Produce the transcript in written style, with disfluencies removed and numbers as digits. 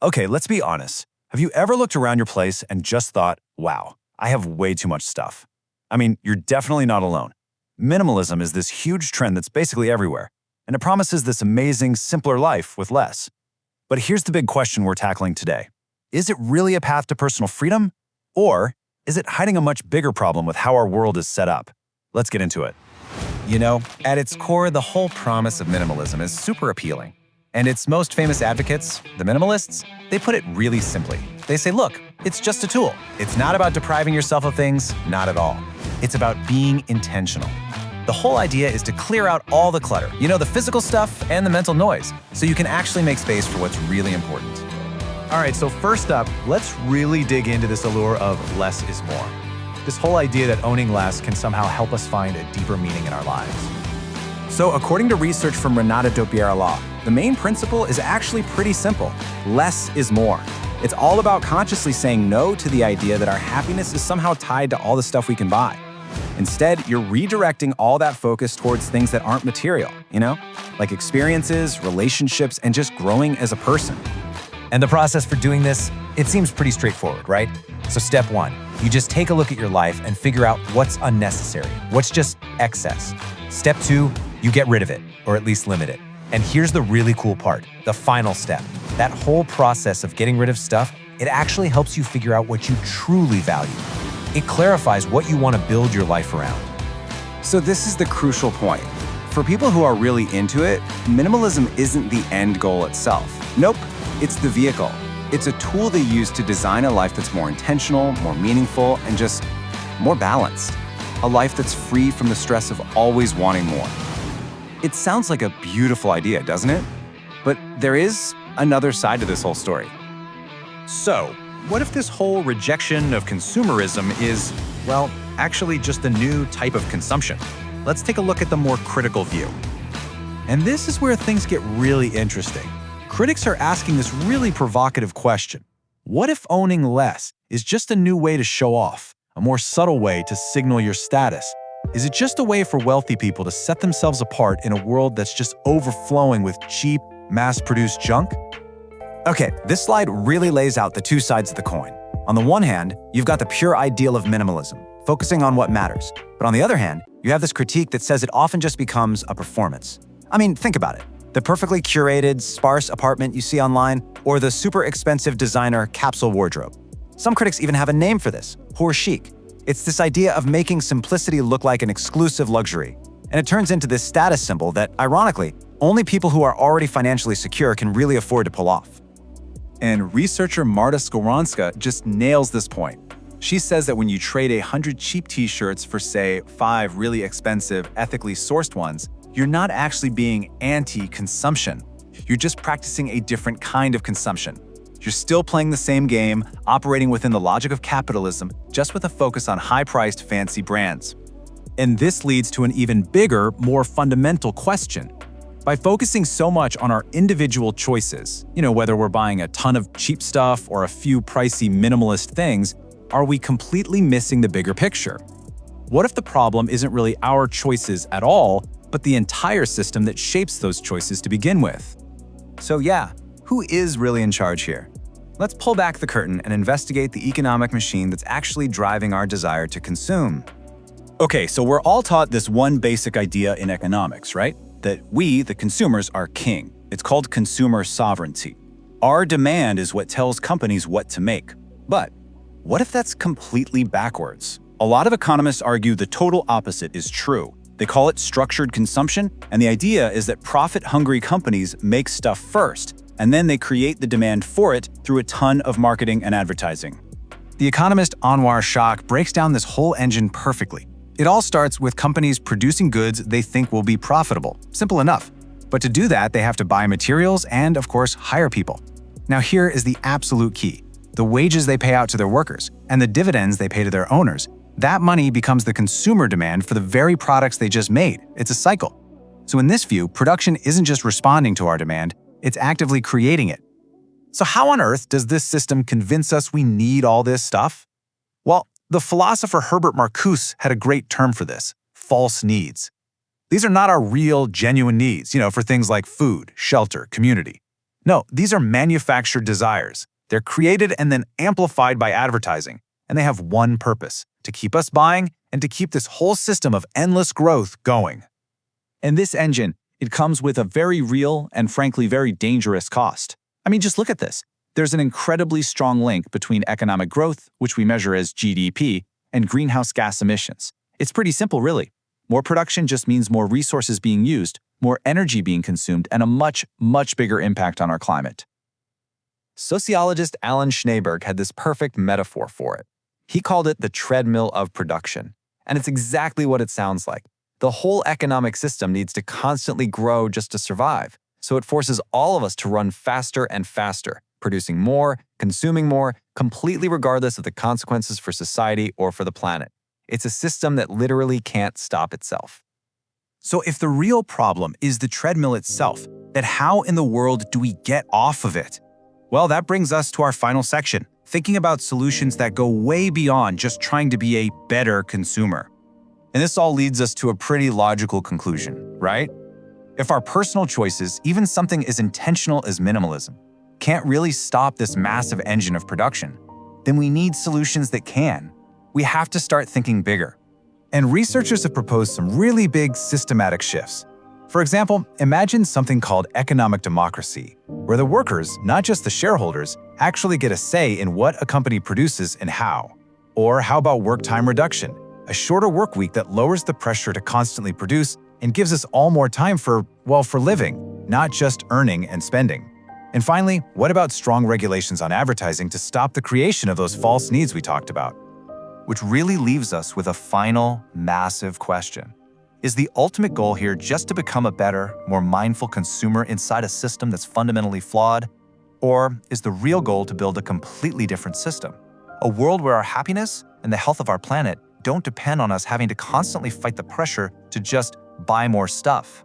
Okay, let's be honest. Have you ever looked around your place and just thought, wow, I have way too much stuff? I mean, you're definitely not alone. Minimalism is this huge trend that's basically everywhere, and it promises this amazing, simpler life with less. But here's the big question we're tackling today. Is it really a path to personal freedom? Or is it hiding a much bigger problem with how our world is set up? Let's get into it. You know, at its core, the whole promise of minimalism is super appealing. And its most famous advocates, the minimalists, they put it really simply. They say, look, it's just a tool. It's not about depriving yourself of things, not at all. It's about being intentional. The whole idea is to clear out all the clutter, the physical stuff and the mental noise, so you can actually make space for what's really important. All right, so first up, let's really dig into this allure of less is more. This whole idea that owning less can somehow help us find a deeper meaning in our lives. So according to research from Renata Dopiera, the main principle is actually pretty simple. Less is more. It's all about consciously saying no to the idea that our happiness is somehow tied to all the stuff we can buy. Instead, you're redirecting all that focus towards things that aren't material, like experiences, relationships, and just growing as a person. And the process for doing this, it seems pretty straightforward, right? So step one, you just take a look at your life and figure out what's unnecessary, what's just excess. Step two, you get rid of it, or at least limit it. And here's the really cool part, the final step. That whole process of getting rid of stuff, it actually helps you figure out what you truly value. It clarifies what you want to build your life around. So this is the crucial point. For people who are really into it, minimalism isn't the end goal itself. Nope, it's the vehicle. It's a tool they use to design a life that's more intentional, more meaningful, and just more balanced. A life that's free from the stress of always wanting more. It sounds like a beautiful idea, doesn't it? But there is another side to this whole story. So, what if this whole rejection of consumerism is, well, actually just a new type of consumption? Let's take a look at the more critical view. And this is where things get really interesting. Critics are asking this really provocative question. What if owning less is just a new way to show off, a more subtle way to signal your status? Is it just a way for wealthy people to set themselves apart in a world that's just overflowing with cheap, mass-produced junk? Okay, this slide really lays out the two sides of the coin. On the one hand, you've got the pure ideal of minimalism, focusing on what matters. But on the other hand, you have this critique that says it often just becomes a performance. I mean, think about it. The perfectly curated, sparse apartment you see online, or the super expensive designer capsule wardrobe. Some critics even have a name for this, poor chic. It's this idea of making simplicity look like an exclusive luxury. And it turns into this status symbol that, ironically, only people who are already financially secure can really afford to pull off. And researcher Marta Skoronska just nails this point. She says that when you trade 100 cheap t-shirts for, say, 5 really expensive, ethically sourced ones, you're not actually being anti-consumption. You're just practicing a different kind of consumption. You're still playing the same game, operating within the logic of capitalism, just with a focus on high-priced, fancy brands. And this leads to an even bigger, more fundamental question. By focusing so much on our individual choices, whether we're buying a ton of cheap stuff or a few pricey minimalist things, are we completely missing the bigger picture? What if the problem isn't really our choices at all, but the entire system that shapes those choices to begin with? So yeah, who is really in charge here? Let's pull back the curtain and investigate the economic machine that's actually driving our desire to consume. Okay, so we're all taught this one basic idea in economics, right? That we, the consumers, are king. It's called consumer sovereignty. Our demand is what tells companies what to make. But what if that's completely backwards? A lot of economists argue the total opposite is true. They call it structured consumption, and the idea is that profit-hungry companies make stuff first, and then they create the demand for it through a ton of marketing and advertising. The economist Anwar Shak breaks down this whole engine perfectly. It all starts with companies producing goods they think will be profitable. Simple enough. But to do that, they have to buy materials and, of course, hire people. Now here is the absolute key. The wages they pay out to their workers and the dividends they pay to their owners, that money becomes the consumer demand for the very products they just made. It's a cycle. So in this view, production isn't just responding to our demand, it's actively creating it. So how on earth does this system convince us we need all this stuff? Well, the philosopher Herbert Marcuse had a great term for this: false needs. These are not our real, genuine needs, for things like food, shelter, community. No, these are manufactured desires. They're created and then amplified by advertising, and they have one purpose: to keep us buying and to keep this whole system of endless growth going. And this engine, it comes with a very real and frankly very dangerous cost. I mean, just look at this. There's an incredibly strong link between economic growth, which we measure as GDP, and greenhouse gas emissions. It's pretty simple, really. More production just means more resources being used, more energy being consumed, and a much, much bigger impact on our climate. Sociologist Alan Schneeberg had this perfect metaphor for it. He called it the treadmill of production. And it's exactly what it sounds like. The whole economic system needs to constantly grow just to survive. So it forces all of us to run faster and faster, producing more, consuming more, completely regardless of the consequences for society or for the planet. It's a system that literally can't stop itself. So if the real problem is the treadmill itself, then how in the world do we get off of it? Well, that brings us to our final section, thinking about solutions that go way beyond just trying to be a better consumer. And this all leads us to a pretty logical conclusion, right? If our personal choices, even something as intentional as minimalism, can't really stop this massive engine of production, then we need solutions that can. We have to start thinking bigger. And researchers have proposed some really big systematic shifts. For example, imagine something called economic democracy, where the workers, not just the shareholders, actually get a say in what a company produces and how. Or how about work time reduction, a shorter work week that lowers the pressure to constantly produce and gives us all more time for living, not just earning and spending. And finally, what about strong regulations on advertising to stop the creation of those false needs we talked about? Which really leaves us with a final, massive question. Is the ultimate goal here just to become a better, more mindful consumer inside a system that's fundamentally flawed? Or is the real goal to build a completely different system? A world where our happiness and the health of our planet don't depend on us having to constantly fight the pressure to just buy more stuff.